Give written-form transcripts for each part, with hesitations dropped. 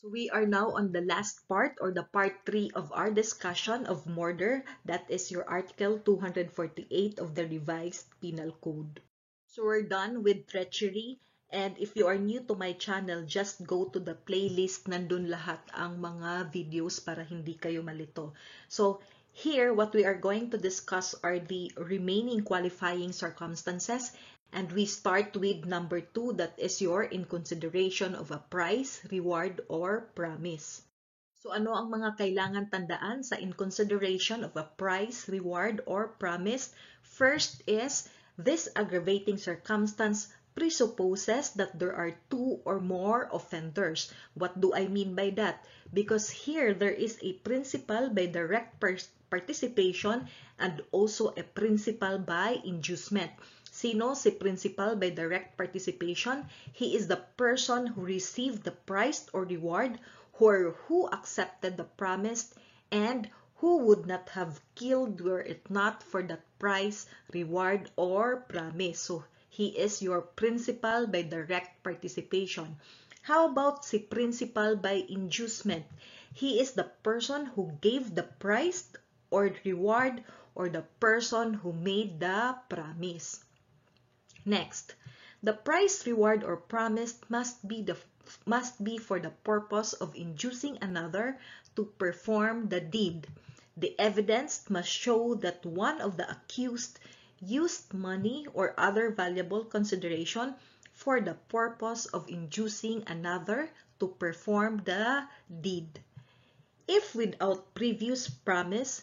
So we are now on the last part or the part 3 of our discussion of murder. That is your Article 248 of the Revised Penal Code. So we're done with treachery. And if you are new to my channel, just go to the playlist. Nandun lahat ang mga videos para hindi kayo malito. So here, what we are going to discuss are the remaining qualifying circumstances. And we start with number 2, that is your in consideration of a price, reward, or promise. So ano ang mga kailangan tandaan sa in consideration of a price, reward, or promise? First is, this aggravating circumstance presupposes that there are 2 or more offenders. What do I mean by that? Because here there is a principal by direct participation and also a principal by inducement. Sino si principal by direct participation? He is the person who received the price or reward, or who accepted the promise, and who would not have killed were it not for that price, reward, or promise. So, he is your principal by direct participation. How about si principal by inducement? He is the person who gave the price or reward, or the person who made the promise. Next, the price, reward, or promise must be for the purpose of inducing another to perform the deed. The evidence must show that one of the accused used money or other valuable consideration for the purpose of inducing another to perform the deed. If without previous promise,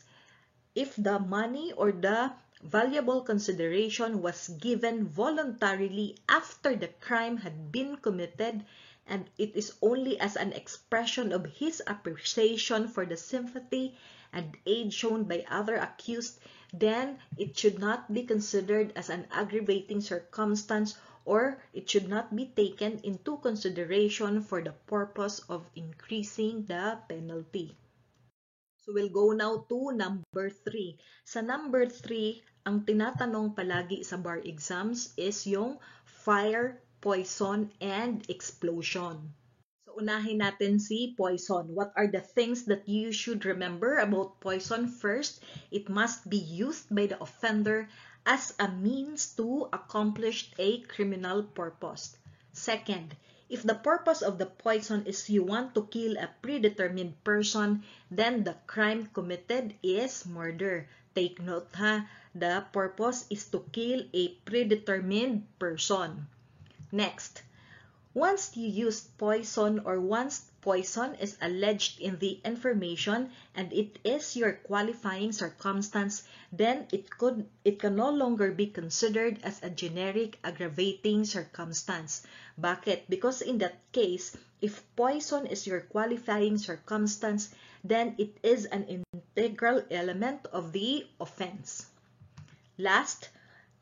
if the money or the valuable consideration was given voluntarily after the crime had been committed, and it is only as an expression of his appreciation for the sympathy and aid shown by other accused, then it should not be considered as an aggravating circumstance, or it should not be taken into consideration for the purpose of increasing the penalty. So we'll go now to number 3. Sa number 3, ang tinatanong palagi sa bar exams is yung fire, poison, and explosion. So unahin natin si poison. What are the things that you should remember about poison? First, it must be used by the offender as a means to accomplish a criminal purpose. Second, if the purpose of the poison is you want to kill a predetermined person, then the crime committed is murder. Take note ha, the purpose is to kill a predetermined person. Next, once you use poison, or once poison is alleged in the information and it is your qualifying circumstance, then it can no longer be considered as a generic aggravating circumstance. Bakit? Because in that case, if poison is your qualifying circumstance, then it is an integral element of the offense. Last,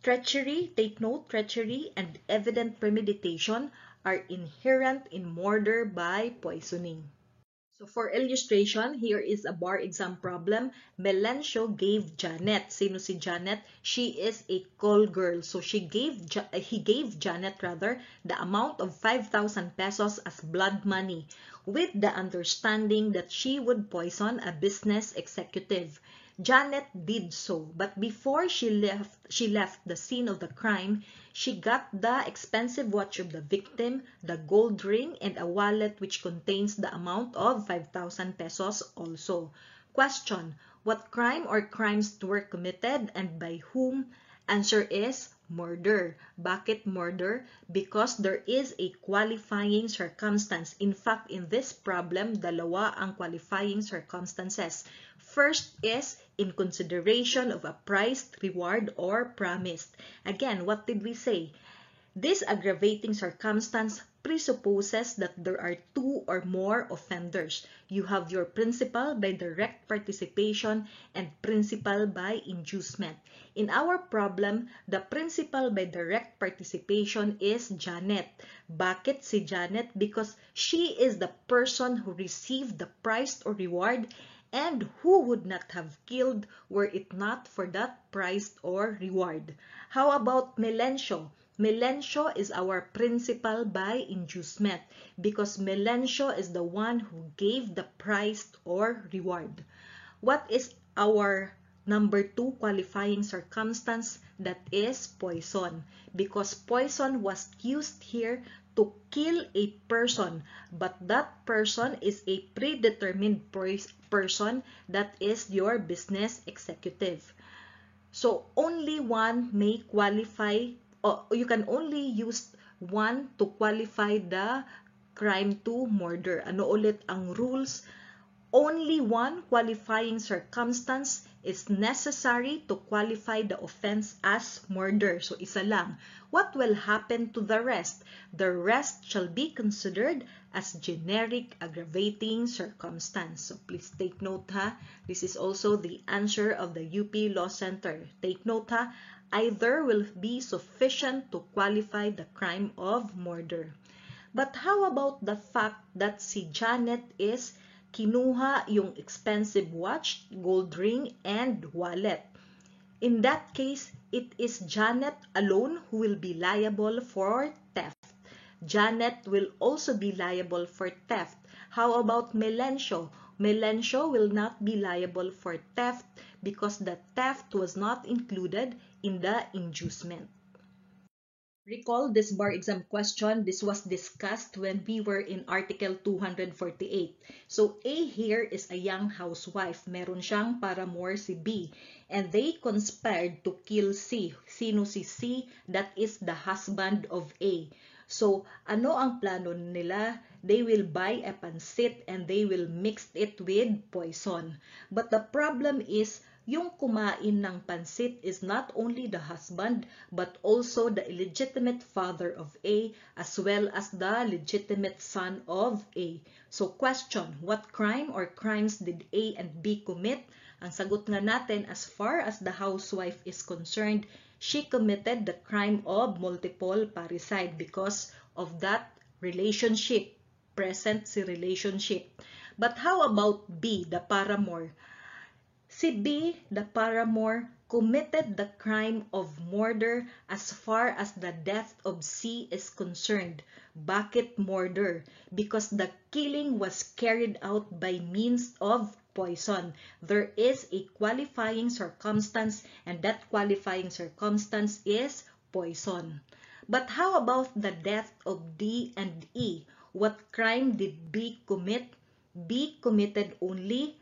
treachery, take note, treachery and evident premeditation are inherent in murder by poisoning. So for illustration, here is a bar exam problem. Melencio gave Janet. Sino si Janet? She is a call girl. So he gave Janet the amount of 5,000 pesos as blood money, with the understanding that she would poison a business executive. Janet did so, but before she left the scene of the crime, she got the expensive watch of the victim, the gold ring, and a wallet which contains the amount of 5,000 pesos also. Question: what crime or crimes were committed and by whom? Answer is murder. Bakit murder? Because there is a qualifying circumstance. In fact, in this problem, dalawa ang qualifying circumstances. First is in consideration of a price, reward, or promise. Again, what did we say? This aggravating circumstance presupposes that there are 2 or more offenders. You have your principal by direct participation and principal by inducement. In our problem, the principal by direct participation is Janet. Bakit si Janet? Because she is the person who received the price or reward, and who would not have killed were it not for that price or reward. How about Melencio? Melencio is our principal by inducement because Melencio is the one who gave the price or reward. What is our number 2 qualifying circumstance? That is poison, because poison was used here to kill a person, but that person is a predetermined person, that is your business executive. So only one may qualify, or you can only use one to qualify the crime to murder. Ano ulit ang rules? Only one qualifying circumstance is necessary to qualify the offense as murder. So, isa lang. What will happen to the rest? The rest shall be considered as generic aggravating circumstance. So, please take note, ha. This is also the answer of the UP Law Center. Take note, ha. Either will be sufficient to qualify the crime of murder. But how about the fact that si Janet is kinuha yung expensive watch, gold ring, and wallet? In that case, it is Janet alone who will be liable for theft. Janet will also be liable for theft. How about Melencio? Melencio will not be liable for theft because the theft was not included in the inducement. Recall this bar exam question. This was discussed when we were in Article 248. So, A here is a young housewife. Meron siyang paramour si B. And they conspired to kill C. Sino si C? That is the husband of A. So, ano ang plano nila? They will buy a pancit and they will mix it with poison. But the problem is, yung kumain ng pansit is not only the husband but also the illegitimate father of A as well as the legitimate son of A. So question, what crime or crimes did A and B commit? Ang sagot nga natin, as far as the housewife is concerned, she committed the crime of multiple parricide because of that relationship, present si relationship. But how about B, the paramour? Si B, the paramour, committed the crime of murder as far as the death of C is concerned. Bakit murder? Because the killing was carried out by means of poison. There is a qualifying circumstance, and that qualifying circumstance is poison. But how about the death of D and E? What crime did B commit? B committed only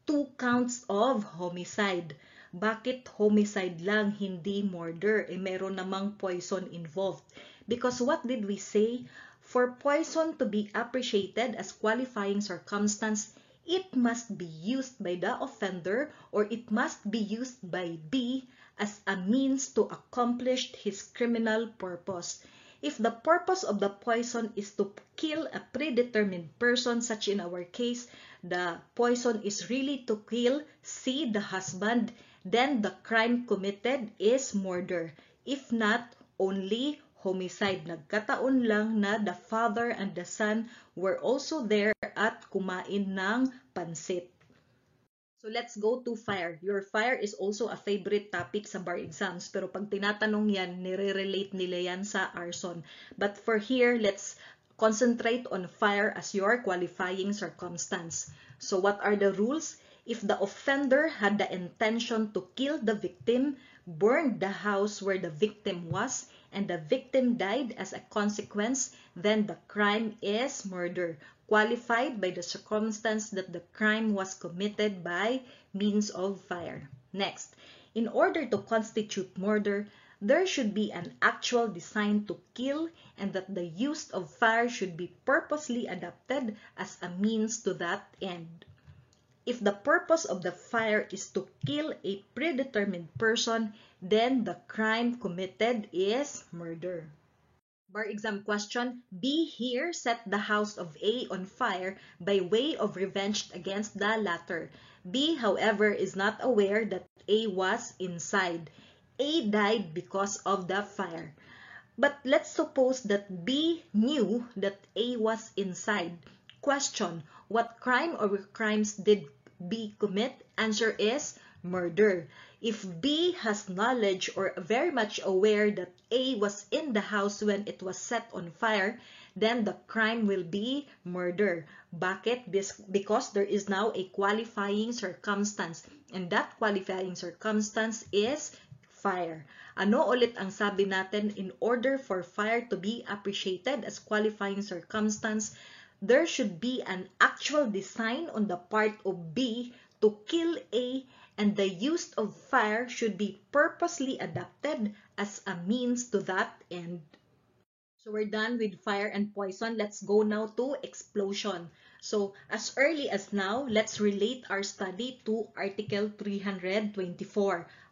2 counts of homicide. Bakit homicide lang, hindi murder? Meron namang poison involved. Because what did we say? For poison to be appreciated as qualifying circumstance, it must be used by the offender or it must be used by B as a means to accomplish his criminal purpose. If the purpose of the poison is to kill a predetermined person, such in our case, the poison is really to kill C, the husband, then the crime committed is murder. If not, only homicide. Nagkataon lang na the father and the son were also there at kumain ng pansit. So let's go to fire. Your fire is also a favorite topic sa bar exams. Pero pag tinatanong yan, nire-relate nila yan sa arson. But for here, let's concentrate on fire as your qualifying circumstance. So what are the rules? If the offender had the intention to kill the victim, burned the house where the victim was, and the victim died as a consequence, then the crime is murder, qualified by the circumstance that the crime was committed by means of fire. Next, in order to constitute murder, there should be an actual design to kill and that the use of fire should be purposely adapted as a means to that end. If the purpose of the fire is to kill a predetermined person, then the crime committed is murder. Bar exam question, B here set the house of A on fire by way of revenge against the latter. B, however, is not aware that A was inside. A died because of the fire. But let's suppose that B knew that A was inside. Question, what crime or crimes did B commit? Answer is murder. If B has knowledge or very much aware that A was in the house when it was set on fire, then the crime will be murder. Bakit? Because there is now a qualifying circumstance, and that qualifying circumstance is fire. Ano ulit ang sabi natin? In order for fire to be appreciated as qualifying circumstance, there should be an actual design on the part of B to kill A, and the use of fire should be purposely adapted as a means to that end. So we're done with fire and poison. Let's go now to explosion. So as early as now, let's relate our study to Article 324.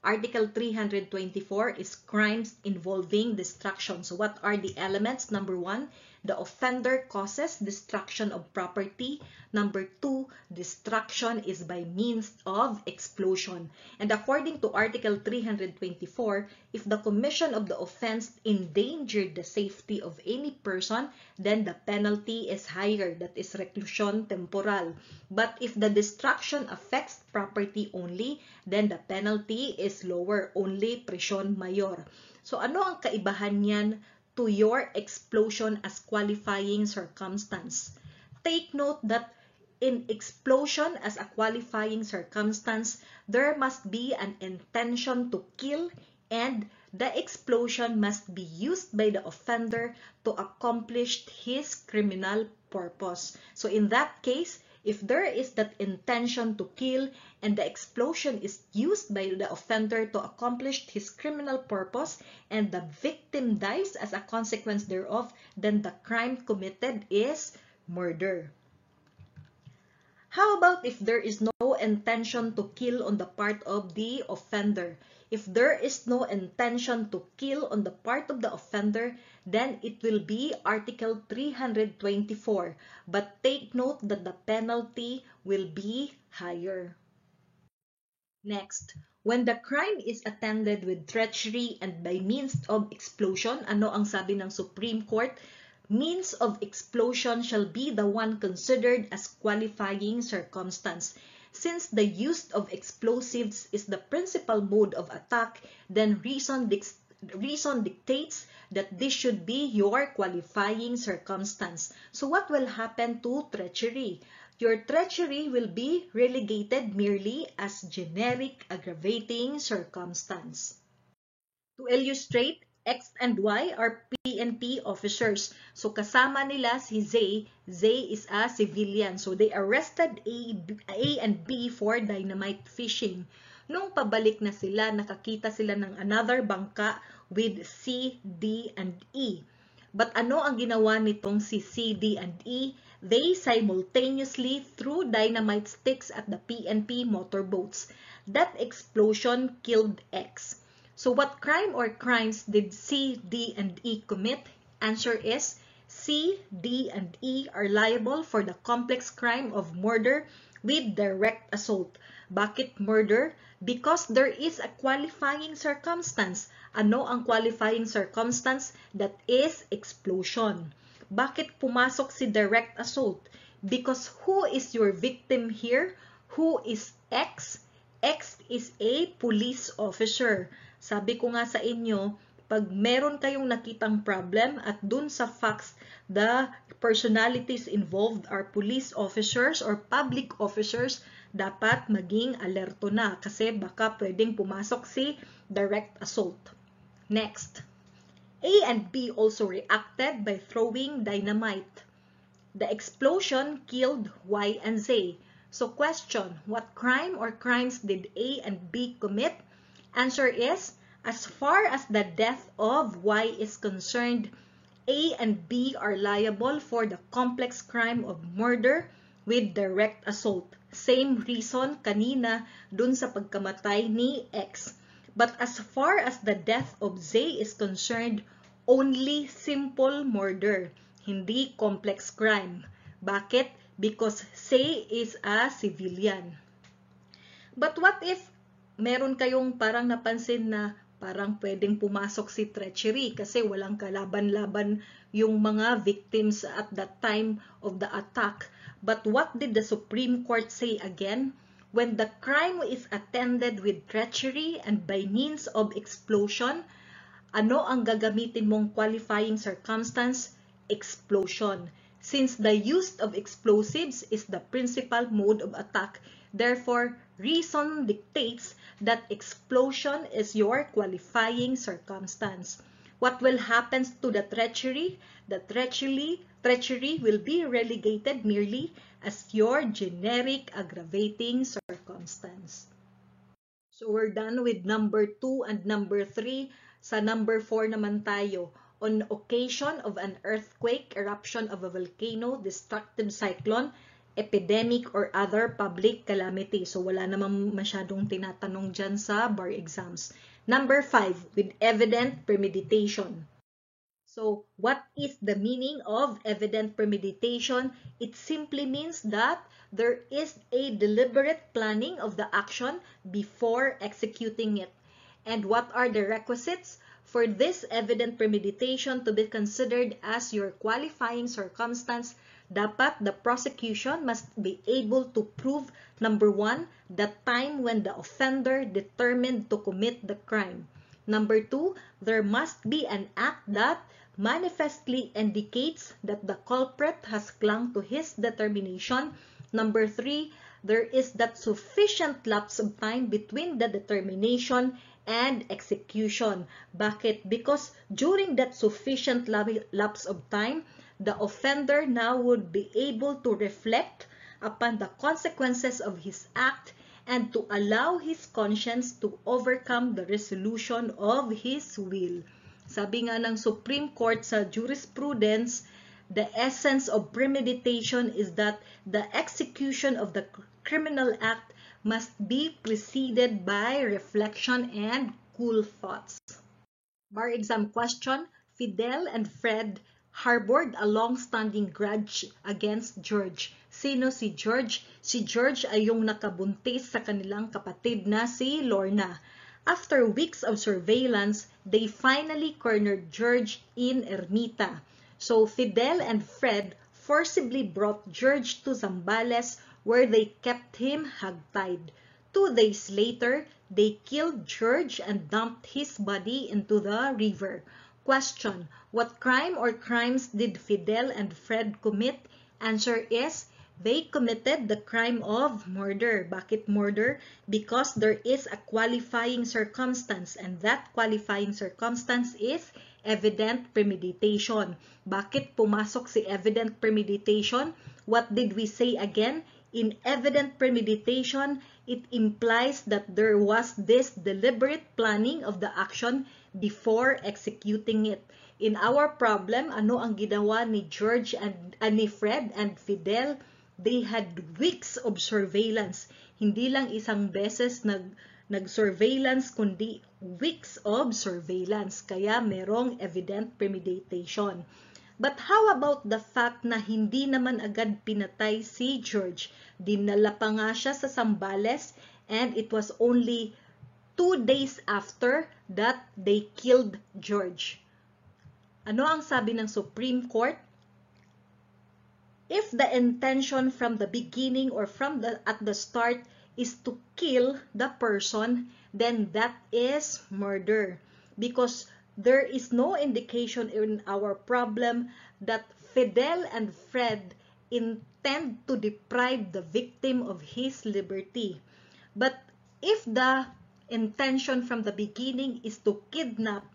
Article 324 is crimes involving destruction. So what are the elements? Number 1, the offender causes destruction of property. Number 2, destruction is by means of explosion. And according to Article 324, if the commission of the offense endangered the safety of any person, then the penalty is higher, that is reclusion temporal. But if the destruction affects property only, then the penalty is lower, only prisión mayor. So ano ang kaibahan niyan to your explosion as qualifying circumstance? Take note that in explosion as a qualifying circumstance, there must be an intention to kill, and the explosion must be used by the offender to accomplish his criminal purpose. So in that case, if there is that intention to kill and the explosion is used by the offender to accomplish his criminal purpose and the victim dies as a consequence thereof, then the crime committed is murder. How about if there is no intention to kill on the part of the offender? If there is no intention to kill on the part of the offender, then it will be Article 324. But take note that the penalty will be higher. Next, when the crime is attended with treachery and by means of explosion, ano ang sabi ng Supreme Court? Means of explosion shall be the one considered as qualifying circumstance. Since the use of explosives is the principal mode of attack, then reason dictates that this should be your qualifying circumstance. So what will happen to treachery? Your treachery will be relegated merely as generic aggravating circumstance. To illustrate, X and Y are PNP officers. So kasama nila si Zay. Zay is a civilian. So they arrested A and B for dynamite fishing. Nung pabalik na sila, nakakita sila ng another bangka with C, D, and E. But ano ang ginawa nitong si C, D, and E? They simultaneously threw dynamite sticks at the PNP motorboats. That explosion killed X. So what crime or crimes did C, D, and E commit? Answer is C, D, and E are liable for the complex crime of murder with direct assault. Bakit murder? Because there is a qualifying circumstance. Ano ang qualifying circumstance? That is explosion. Bakit pumasok si direct assault? Because who is your victim here? Who is X? X is a police officer. Sabi ko nga sa inyo, pag meron kayong nakitang problem at dun sa facts, the personalities involved are police officers or public officers, dapat maging alerto na kasi baka pwedeng pumasok si direct assault. Next, A and B also reacted by throwing dynamite. The explosion killed Y and Z. So question, what crime or crimes did A and B commit? Answer is, as far as the death of Y is concerned, A and B are liable for the complex crime of murder with direct assault. Same reason kanina dun sa pagkamatay ni X. But as far as the death of Z is concerned, only simple murder, hindi complex crime. Bakit? Because Z is a civilian. But what if meron kayong parang napansin na parang pwedeng pumasok si treachery kasi walang kalaban-laban yung mga victims at that time of the attack. But what did the Supreme Court say again? When the crime is attended with treachery and by means of explosion, ano ang gagamitin mong qualifying circumstance? Explosion. Since the use of explosives is the principal mode of attack, therefore, reason dictates that explosion is your qualifying circumstance. What will happen to the treachery? The treachery will be relegated merely as your generic aggravating circumstance. So we're done with number 2 and number 3. Sa number 4 naman tayo. On occasion of an earthquake, eruption of a volcano, destructive cyclone, epidemic, or other public calamity. So wala namang masyadong tinatanong dyan sa bar exams. Number 5, with evident premeditation. So what is the meaning of evident premeditation? It simply means that there is a deliberate planning of the action before executing it. And what are the requisites? For this evident premeditation to be considered as your qualifying circumstance, dapat the prosecution must be able to prove, number 1, the time when the offender determined to commit the crime. Number 2, there must be an act that manifestly indicates that the culprit has clung to his determination. Number 3, there is that sufficient lapse of time between the determination and execution. Bakit? Because during that sufficient lapse of time, the offender now would be able to reflect upon the consequences of his act and to allow his conscience to overcome the resolution of his will. Sabi nga ng Supreme Court sa jurisprudence, the essence of premeditation is that the execution of the criminal act must be preceded by reflection and cool thoughts. Bar exam question, Fidel and Fred harbored a long-standing grudge against George. Sino si George? Si George ay yung nakabuntis sa kanilang kapatid na si Lorna. After weeks of surveillance, they finally cornered George in Ermita. So Fidel and Fred forcibly brought George to Zambales where they kept him hogtied. 2 days later, they killed George and dumped his body into the river. Question, what crime or crimes did Fidel and Fred commit? Answer is, they committed the crime of murder. Bakit murder? Because there is a qualifying circumstance and that qualifying circumstance is evident premeditation. Bakit pumasok si evident premeditation? What did we say again? In evident premeditation, it implies that there was this deliberate planning of the action before executing it. In our problem, ano ang ginawa ni George and ni Fred and Fidel? They had weeks of surveillance. Hindi lang isang beses nag-surveillance, kundi weeks of surveillance. Kaya merong evident premeditation. But how about the fact na hindi naman agad pinatay si George? Dinala pa nga siya sa Zambales and it was only 2 days after that they killed George. Ano ang sabi ng Supreme Court? If the intention from the beginning or at the start is to kill the person, then that is murder. Because there is no indication in our problem that Fidel and Fred intend to deprive the victim of his liberty. But if the intention from the beginning is to kidnap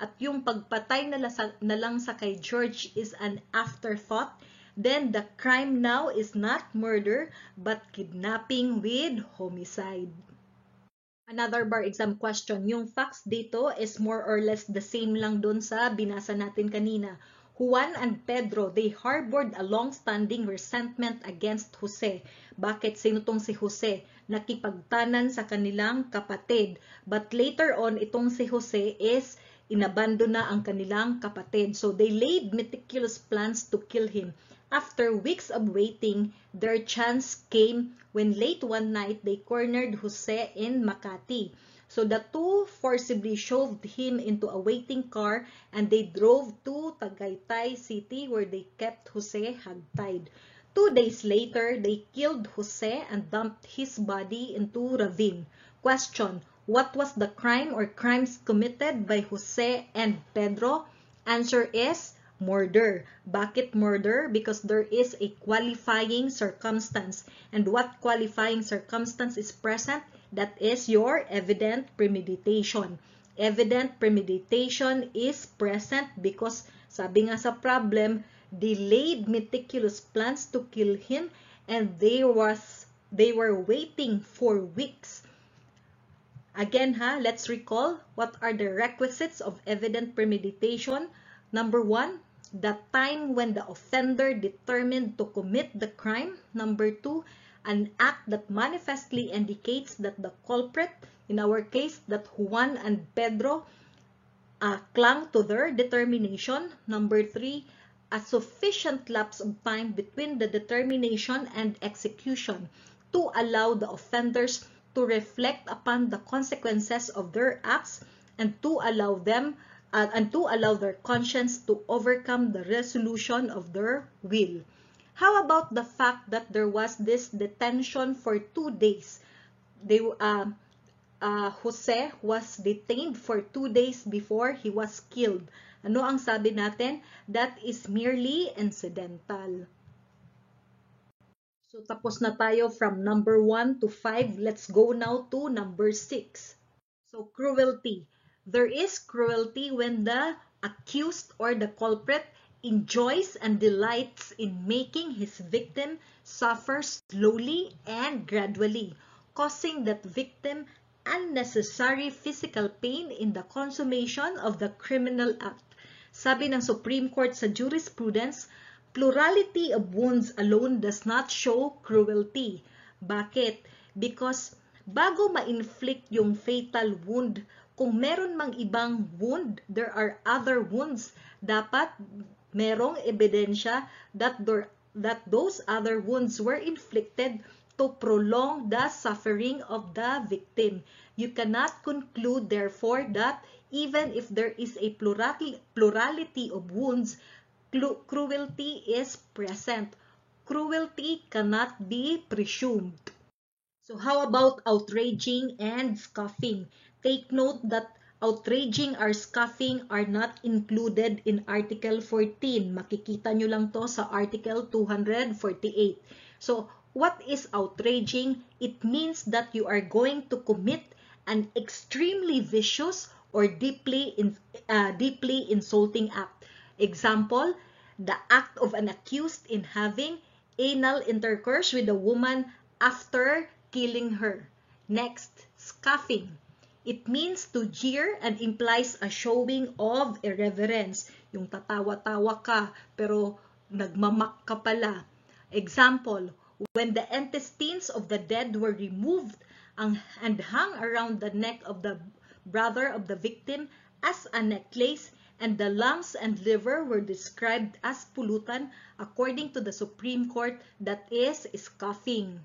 at yung pagpatay na lang sa kay George is an afterthought, then the crime now is not murder but kidnapping with homicide. Another bar exam question. Yung facts dito is more or less the same lang dun sa binasa natin kanina. Juan and Pedro, they harbored a long-standing resentment against Jose. Bakit? Sino tong si Jose? Nakipagtanan sa kanilang kapatid. But later on, itong si Jose is inabandona ang kanilang kapatid. So they laid meticulous plans to kill him. After weeks of waiting, their chance came when late one night they cornered Jose in Makati. So the two forcibly shoved him into a waiting car and they drove to Tagaytay City where they kept Jose hogtied. 2 days later, they killed Jose and dumped his body into ravine. Question: what was the crime or crimes committed by Jose and Pedro? Answer is murder. Bakit murder? Because there is a qualifying circumstance. And what qualifying circumstance is present? That is your evident premeditation. Evident premeditation is present because sabi nga sa problem, delayed meticulous plans to kill him, and they were waiting for weeks. Again let's recall what are the requisites of evident premeditation. Number 1, the time when the offender determined to commit the crime. Number 2, an act that manifestly indicates that the culprit, in our case, that Juan and Pedro, clung to their determination. Number 3, a sufficient lapse of time between the determination and execution to allow the offenders to reflect upon the consequences of their acts and to allow their conscience to overcome the resolution of their will. How about the fact that there was this detention for 2 days? Jose was detained for 2 days before he was killed. Ano ang sabi natin? That is merely incidental. So, tapos na tayo from number 1 to 5. Let's go now to number 6. So, cruelty. There is cruelty when the accused or the culprit enjoys and delights in making his victim suffer slowly and gradually, causing that victim unnecessary physical pain in the consummation of the criminal act. Sabi ng Supreme Court sa jurisprudence, plurality of wounds alone does not show cruelty. Bakit? Because bago ma-inflict yung fatal wound, kung meron mang ibang wound, there are other wounds. Dapat merong ebidensya that those other wounds were inflicted to prolong the suffering of the victim. You cannot conclude, therefore, that even if there is a plurality of wounds, cruelty is present. Cruelty cannot be presumed. So how about outraging and scoffing? Take note that outraging or scoffing are not included in Article 14. Makikita nyo lang to sa Article 248. So what is outraging? It means that you are going to commit an extremely vicious or deeply insulting act. Example, the act of an accused in having anal intercourse with a woman after killing her. Next, scoffing. It means to jeer and implies a showing of irreverence. Yung tatawa-tawa ka pero nagmamak ka pala. Example, when the intestines of the dead were removed and hung around the neck of the brother of the victim as a necklace, and the lungs and liver were described as pulutan according to the Supreme Court, that is scoffing.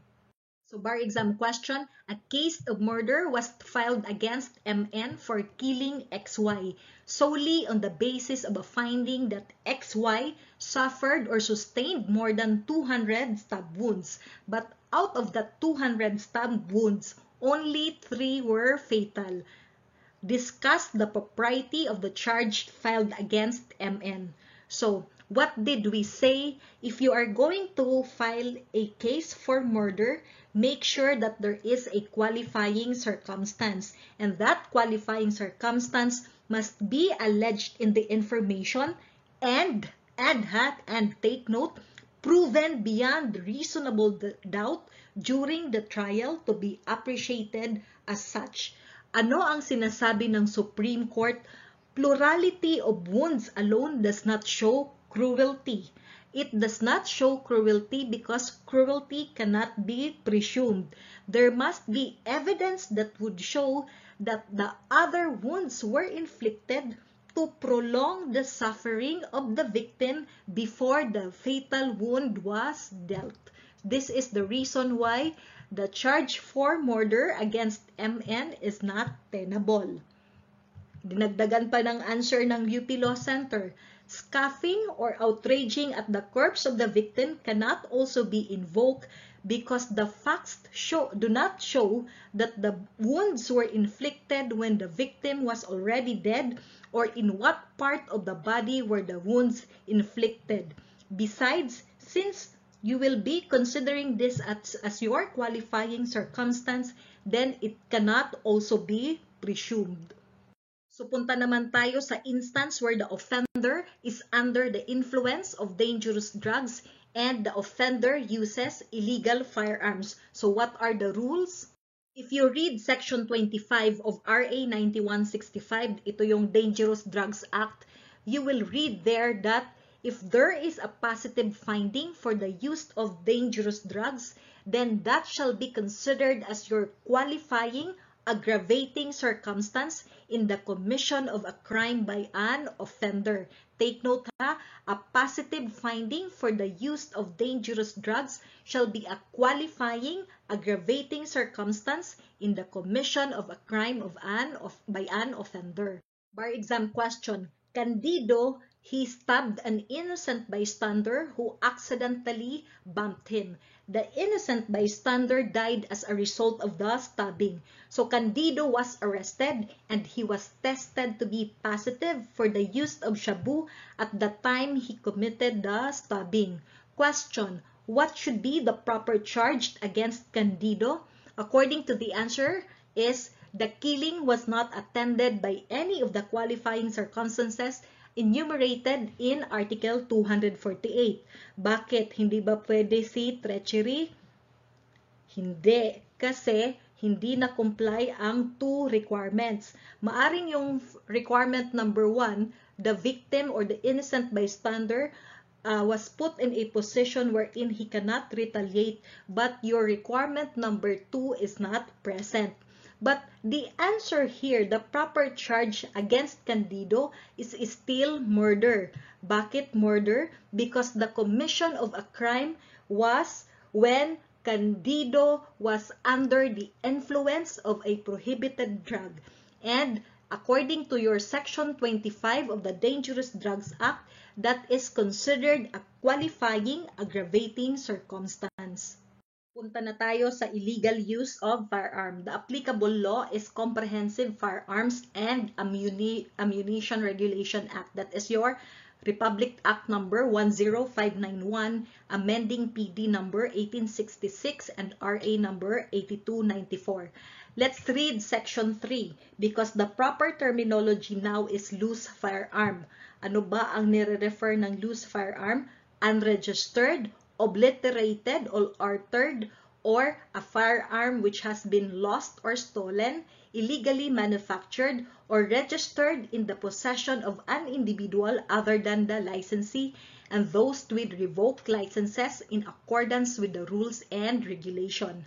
So, bar exam question, a case of murder was filed against MN for killing XY solely on the basis of a finding that XY suffered or sustained more than 200 stab wounds. But out of the 200 stab wounds, only 3 were fatal. Discuss the propriety of the charge filed against MN. So, what did we say? If you are going to file a case for murder, make sure that there is a qualifying circumstance. And that qualifying circumstance must be alleged in the information and take note, proven beyond reasonable doubt during the trial to be appreciated as such. Ano ang sinasabi ng Supreme Court? Plurality of wounds alone does not show cruelty. It does not show cruelty because cruelty cannot be presumed. There must be evidence that would show that the other wounds were inflicted to prolong the suffering of the victim before the fatal wound was dealt. This is the reason why the charge for murder against MN is not tenable. Dinagdagan pa ng answer ng UP Law Center. Scoffing or outraging at the corpse of the victim cannot also be invoked because the facts do not show that the wounds were inflicted when the victim was already dead or in what part of the body were the wounds inflicted. Besides, since you will be considering this as your qualifying circumstance, then it cannot also be presumed. So punta naman tayo sa instance where the offender is under the influence of dangerous drugs and the offender uses illegal firearms. So what are the rules? If you read Section 25 of RA 9165, ito yung Dangerous Drugs Act, you will read there that if there is a positive finding for the use of dangerous drugs, then that shall be considered as your qualifying aggravating circumstance in the commission of a crime by an offender. Take note ha, a positive finding for the use of dangerous drugs shall be a qualifying aggravating circumstance in the commission of a crime by an offender. Bar exam question, Candido, he stabbed an innocent bystander who accidentally bumped him. The innocent bystander died as a result of the stabbing. So Candido was arrested and he was tested to be positive for the use of shabu at the time he committed the stabbing. Question, what should be the proper charge against Candido? According to the answer is the killing was not attended by any of the qualifying circumstances enumerated in Article 248. Bakit? Hindi ba pwede si treachery? Hindi. Kasi hindi na-comply ang two requirements. Maaring yung requirement number 1, the victim or the innocent bystander was put in a position wherein he cannot retaliate, but your requirement number 2 is not present. But the answer here, the proper charge against Candido is still murder. Bakit murder? Because the commission of a crime was when Candido was under the influence of a prohibited drug. And according to your Section 25 of the Dangerous Drugs Act, that is considered a qualifying aggravating circumstance. Punta na tayo sa illegal use of firearm. The applicable law is Comprehensive Firearms and Ammunition Regulation Act. That is your Republic Act number 10591, amending PD number 1866 and RA number 8294. Let's read Section 3 because the proper terminology now is loose firearm. Ano ba ang nire-refer ng loose firearm? Unregistered, obliterated or altered, or a firearm which has been lost or stolen, illegally manufactured, or registered in the possession of an individual other than the licensee, and those with revoked licenses in accordance with the rules and regulation.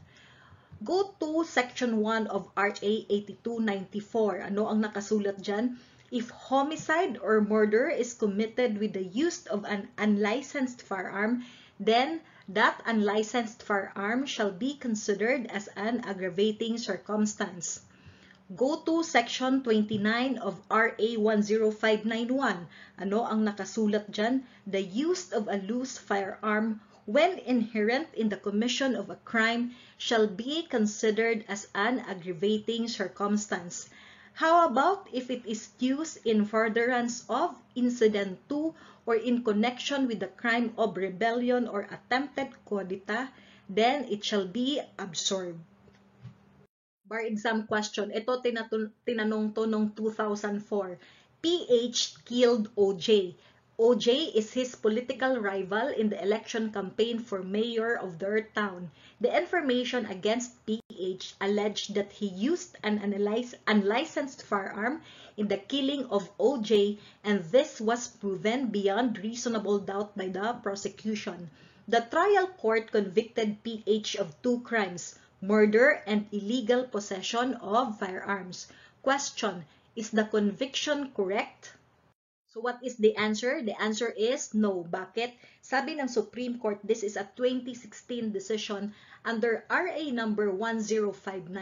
Go to Section 1 of RA 8294. Ano ang nakasulat dyan? If homicide or murder is committed with the use of an unlicensed firearm, then that unlicensed firearm shall be considered as an aggravating circumstance. Go to Section 29 of RA 10591. Ano ang nakasulat dyan? The use of a loose firearm when inherent in the commission of a crime shall be considered as an aggravating circumstance. How about if it is used in furtherance of incident 2 or in connection with the crime of rebellion or attempted codita, then it shall be absorbed. Bar exam question. Ito tinanong to noong 2004. PH killed OJ. OJ is his political rival in the election campaign for mayor of their town. The information against PH alleged that he used an unlicensed firearm in the killing of OJ, and this was proven beyond reasonable doubt by the prosecution. The trial court convicted PH of 2 crimes, murder and illegal possession of firearms. Question, is the conviction correct? So what is the answer? The answer is no. Bakit? Sabi ng Supreme Court, this is a 2016 decision under RA number 10591,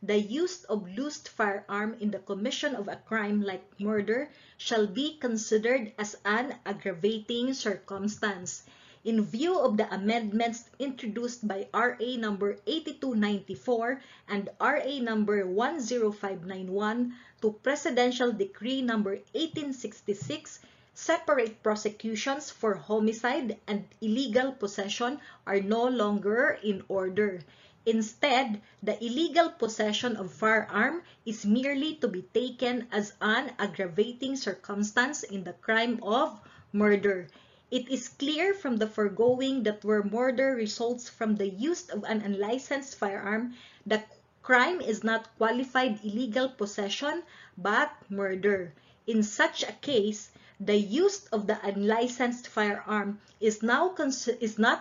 the use of loosed firearm in the commission of a crime like murder shall be considered as an aggravating circumstance. In view of the amendments introduced by RA number 8294 and RA number 10591 to Presidential Decree number 1866, separate prosecutions for homicide and illegal possession are no longer in order. Instead, the illegal possession of firearm is merely to be taken as an aggravating circumstance in the crime of murder. It is clear from the foregoing that where murder results from the use of an unlicensed firearm, the crime is not qualified illegal possession but murder. In such a case, the use of the unlicensed firearm is not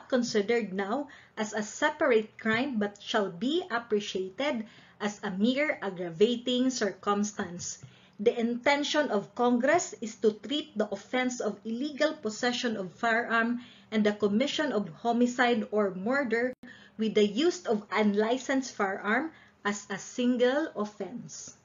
considered now as a separate crime but shall be appreciated as a mere aggravating circumstance. The intention of Congress is to treat the offense of illegal possession of firearm and the commission of homicide or murder with the use of unlicensed firearm as a single offense.